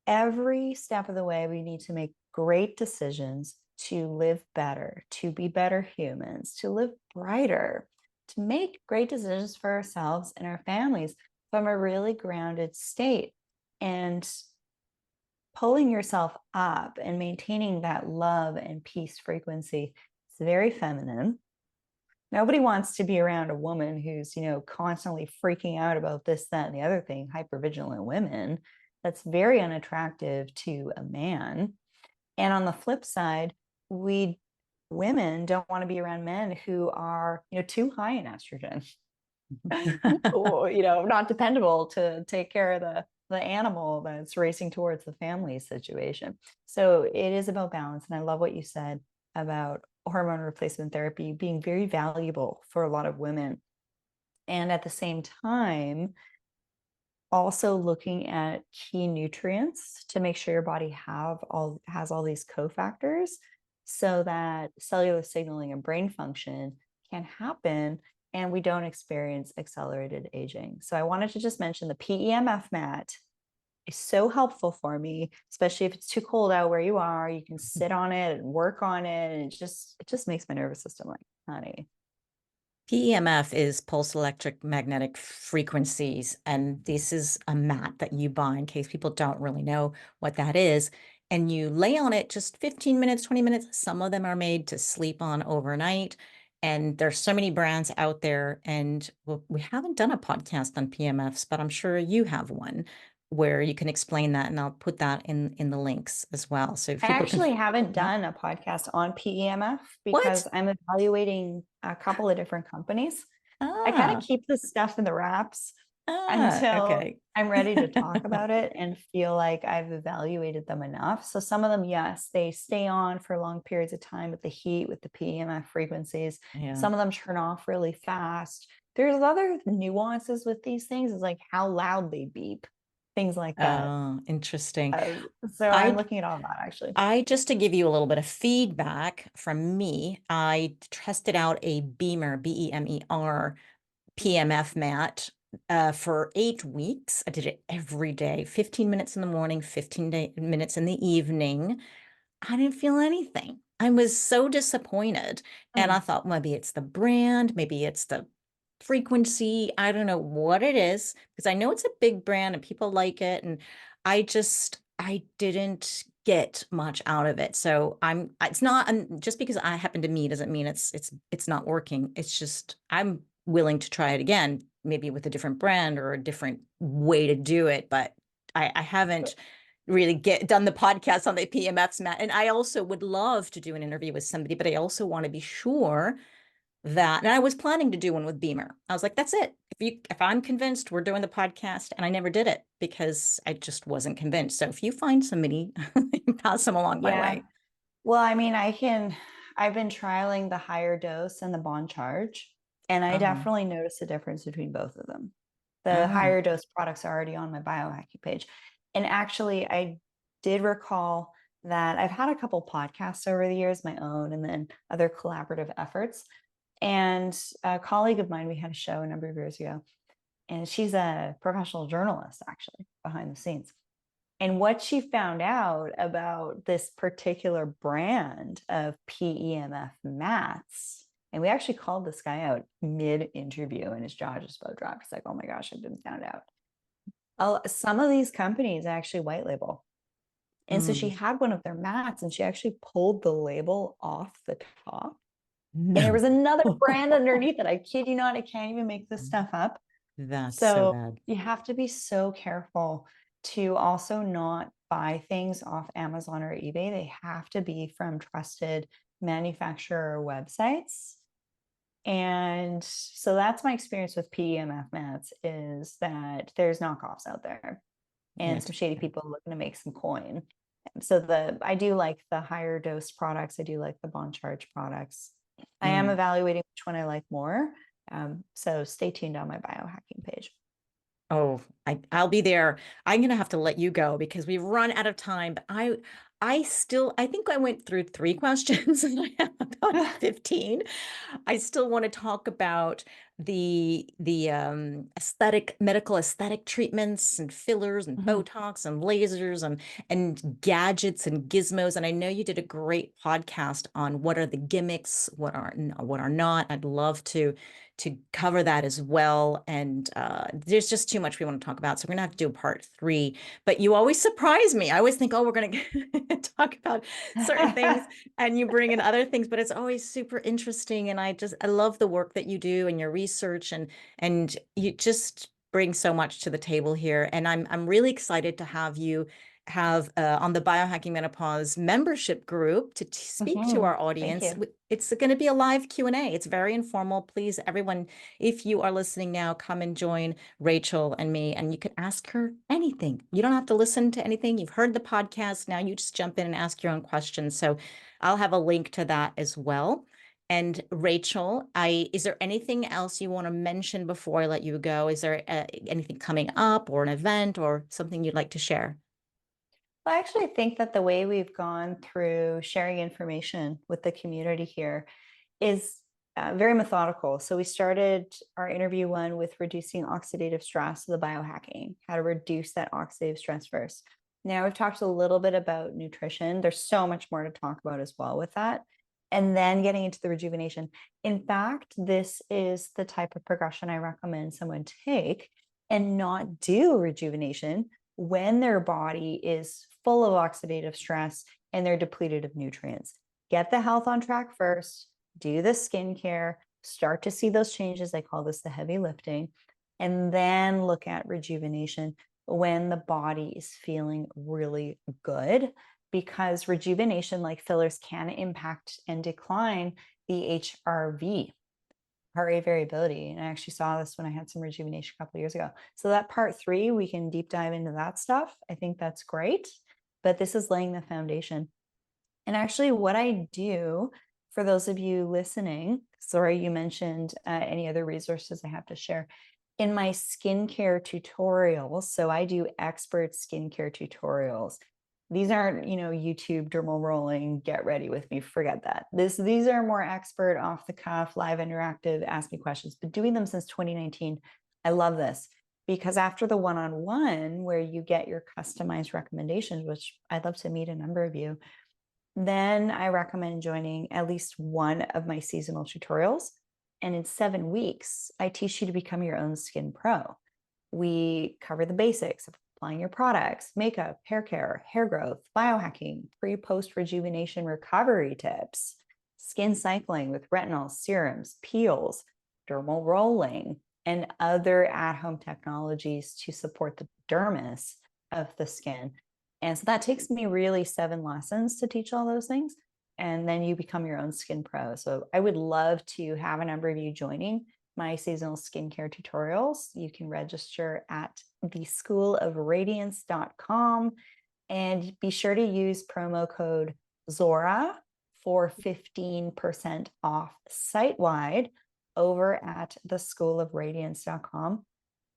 Every step of the way, we need to make great decisions to live better, to be better humans, to live brighter, to make great decisions for ourselves and our families from a really grounded state. And pulling yourself up and maintaining that love and peace frequency is very feminine. Nobody wants to be around a woman who's, constantly freaking out about this, that, and the other thing, hypervigilant women. That's very unattractive to a man. And on the flip side, women don't want to be around men who are, too high in estrogen, or, not dependable to take care of the animal that's racing towards the family situation. So it is about balance. And I love what you said about hormone replacement therapy being very valuable for a lot of women. And at the same time, also looking at key nutrients to make sure your body has all these cofactors so that cellular signaling and brain function can happen and we don't experience accelerated aging. So I wanted to just mention the PEMF mat is so helpful for me, especially if it's too cold out where you are. You can sit on it and work on it, and it just makes my nervous system like honey. PEMF is pulse electric magnetic frequencies, and this is a mat that you buy in case people don't really know what that is. And you lay on it just 15 minutes, 20 minutes. Some of them are made to sleep on overnight. And there's so many brands out there. And we haven't done a podcast on PMFs, but I'm sure you have one where you can explain that. And I'll put that in the links as well. So if I people can, actually haven't yeah. done a podcast on PEMF What? because I'm evaluating a couple of different companies. I kind of Ah, keep this stuff in the wraps until okay. I'm ready to talk about it and feel like I've evaluated them enough. So some of them, yes, they stay on for long periods of time with the heat, with the PEMF frequencies. Yeah. Some of them turn off really fast. There's other nuances with these things, is like how loud they beep, things like that. Oh, interesting. Uh, so I'm I looking at all that actually. I just to give you a little bit of feedback from me, I tested out a Beamer, BEMER PMF mat for 8 weeks. I did it every day, 15 minutes in the morning, 15 minutes in the evening. I didn't feel anything. I was so disappointed. And I Mm. thought maybe it's the brand, maybe it's the frequency. I don't know what it is because I know it's a big brand and people like it. And I didn't get much out of it. So it's not, just because I happen to me doesn't mean it's not working. It's just, I'm willing to try it again, maybe with a different brand or a different way to do it. But I haven't really get done the podcast on the PMFs, Matt. And I also would love to do an interview with somebody, but I also want to be sure that, and I was planning to do one with Beamer. I was like, that's it. If I'm convinced, we're doing the podcast, and I never did it because I just wasn't convinced. So if you find somebody, pass them along my Yeah. way. Well, I mean, I've been trialing the higher dose and the bond charge, and I Oh, definitely notice a difference between both of them. The oh, higher dose products are already on my biohacking page. And actually, I did recall that I've had a couple podcasts over the years, my own, and then other collaborative efforts. And a colleague of mine, we had a show a number of years ago, and she's a professional journalist, actually, behind the scenes. And what she found out about this particular brand of PEMF mats, and we actually called this guy out mid interview, and his jaw just about dropped. He's like, oh my gosh, I didn't find out. Some of these companies actually white label. And so she mm, had one of their mats and she actually pulled the label off the top. And there no. was another brand underneath it. I kid you not, I can't even make this stuff up. That's so So bad. you have to be so careful to also not buy things off Amazon or eBay. They have to be from trusted manufacturer websites. And so that's my experience with PEMF mats, is that there's knockoffs out there and Yes. some shady people looking to make some coin. So I do like the higher dose products. I do like the bond charge products. I am Mm. evaluating which one I like more. So stay tuned on my biohacking page. Oh, I'll be there. I'm gonna have to let you go because we've run out of time. But I think I went through three questions and I have about 15. I still want to talk about the medical aesthetic treatments and fillers and Mhm. Botox and lasers and gadgets and gizmos. And I know you did a great podcast on what are the gimmicks, what are not. I'd love to cover that as well. And there's just too much we want to talk about. So we're gonna have to do a part three. But you always surprise me. I always think, oh, we're gonna talk about certain things, and you bring in other things, but it's always super interesting. And I love the work that you do and your research, and you just bring so much to the table here. And I'm really excited to have you have on the Biohacking Menopause membership group to speak to our Thank audience. you. It's going to be a live Q&A. It's very informal. Please, everyone, if you are listening now, come and join Rachel and me, and you can ask her anything. You don't have to listen to anything. You've heard the podcast. Now you just jump in and ask your own questions. So I'll have a link to that as well. And Rachel, is there anything else you want to mention before I let you go? Is there anything coming up or an event or something you'd like to share? Well, I actually think that the way we've gone through sharing information with the community here is very methodical. So we started our interview one with reducing oxidative stress, the biohacking, how to reduce that oxidative stress first. Now we've talked a little bit about nutrition. There's so much more to talk about as well with that. And then getting into the rejuvenation. In fact, this is the type of progression I recommend someone take and not do rejuvenation when their body is full of oxidative stress and they're depleted of nutrients. Get the health on track first, do the skincare, start to see those changes. I call this the heavy lifting, and then look at rejuvenation when the body is feeling really good, because rejuvenation, like fillers, can impact and decline the HRV, heart rate variability. And I actually saw this when I had some rejuvenation a couple of years ago. So that part 3, we can deep dive into that stuff. I think that's great, but this is laying the foundation. And actually what I do for those of you listening, sorry, you mentioned any other resources I have to share in my skincare tutorials. So I do expert skincare tutorials. These aren't, YouTube dermal rolling, get ready with me, forget that. These are more expert, off the cuff, live interactive, ask me questions, but doing them since 2019. I love this because after the one-on-one where you get your customized recommendations, which I'd love to meet a number of you, then I recommend joining at least one of my seasonal tutorials. And in 7 weeks, I teach you to become your own skin pro. We cover the basics of applying your products, makeup, hair care, hair growth, biohacking, pre-post rejuvenation recovery tips, skin cycling with retinol, serums, peels, dermal rolling, and other at-home technologies to support the dermis of the skin. And so that takes me really 7 lessons to teach all those things. And then you become your own skin pro. So I would love to have a number of you joining my seasonal skincare tutorials. You can register at the schoolofradiance.com and be sure to use promo code Zora for 15% off site-wide over at the schoolofradiance.com.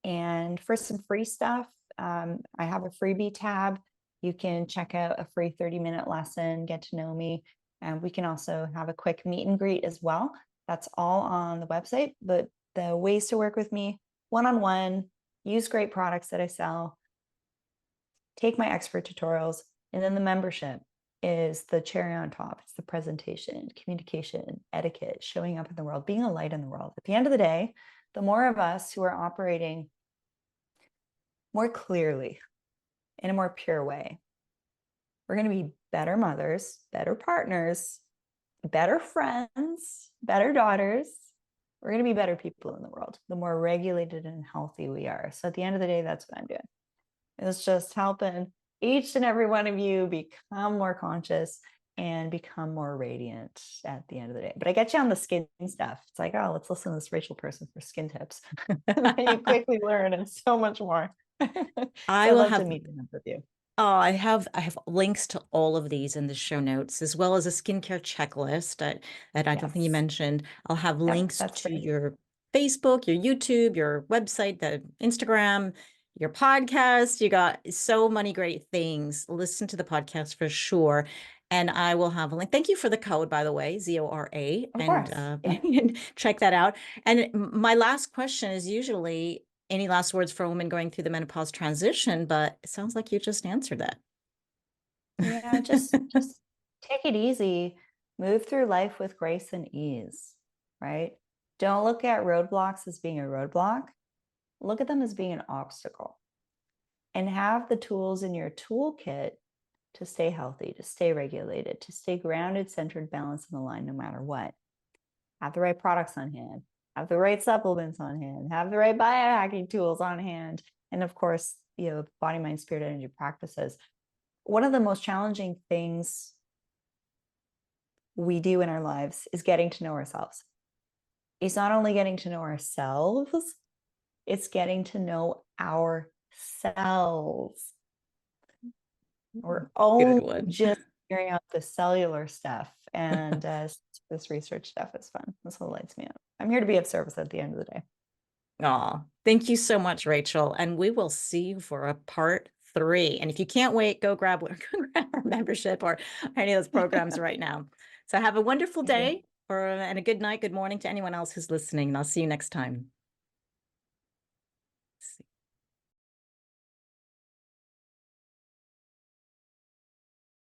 And for some free stuff, I have a freebie tab. You can check out a free 30-minute lesson, get to know me. And we can also have a quick meet and greet as well. That's all on the website. But the ways to work with me, one-on-one, use great products that I sell, take my expert tutorials, and then the membership is the cherry on top. It's the presentation, communication, etiquette, showing up in the world, being a light in the world. At the end of the day, the more of us who are operating more clearly, in a more pure way, we're going to be better mothers, better partners, better friends, better daughters. We're going to be better people in the world, the more regulated and healthy we are. So at the end of the day, that's what I'm doing. It's just helping each and every one of you become more conscious and become more radiant at the end of the day. But I get you on the skin stuff. It's like, oh, let's listen to this Rachel person for skin tips. And then you quickly learn and so much more. So I I'd will love to have meet them with you. Oh, I have links to all of these in the show notes, as well as a skincare checklist that I don't think you Yes. mentioned. I'll have Yep, links that's to free. your Facebook, your YouTube, your website, the Instagram, your podcast. You got so many great things. Listen to the podcast for sure. And I will have a link. Thank you for the code, by the way, ZORA, Of and course. Yeah. check that out. And my last question is usually, any last words for women going through the menopause transition, but it sounds like you just answered that. Yeah, just take it easy. Move through life with grace and ease, right? Don't look at roadblocks as being a roadblock. Look at them as being an obstacle. And have the tools in your toolkit to stay healthy, to stay regulated, to stay grounded, centered, balanced, and aligned no matter what. Have the right products on hand, have the right supplements on hand, have the right biohacking tools on hand, and of course, body, mind, spirit, energy practices. one of the most challenging things we do in our lives is getting to know ourselves. It's not only getting to know ourselves, it's getting to know ourselves. We're Good only one. just figuring out the cellular stuff, and this research stuff is fun. This whole lights me up. I'm here to be of service at the end of the day. Oh, thank you so much, Rachel. And we will see you for a part 3. And if you can't wait, go grab, go grab our membership or any of those programs right now. So have a wonderful day and a good night, good morning to anyone else who's listening. And I'll see you next time.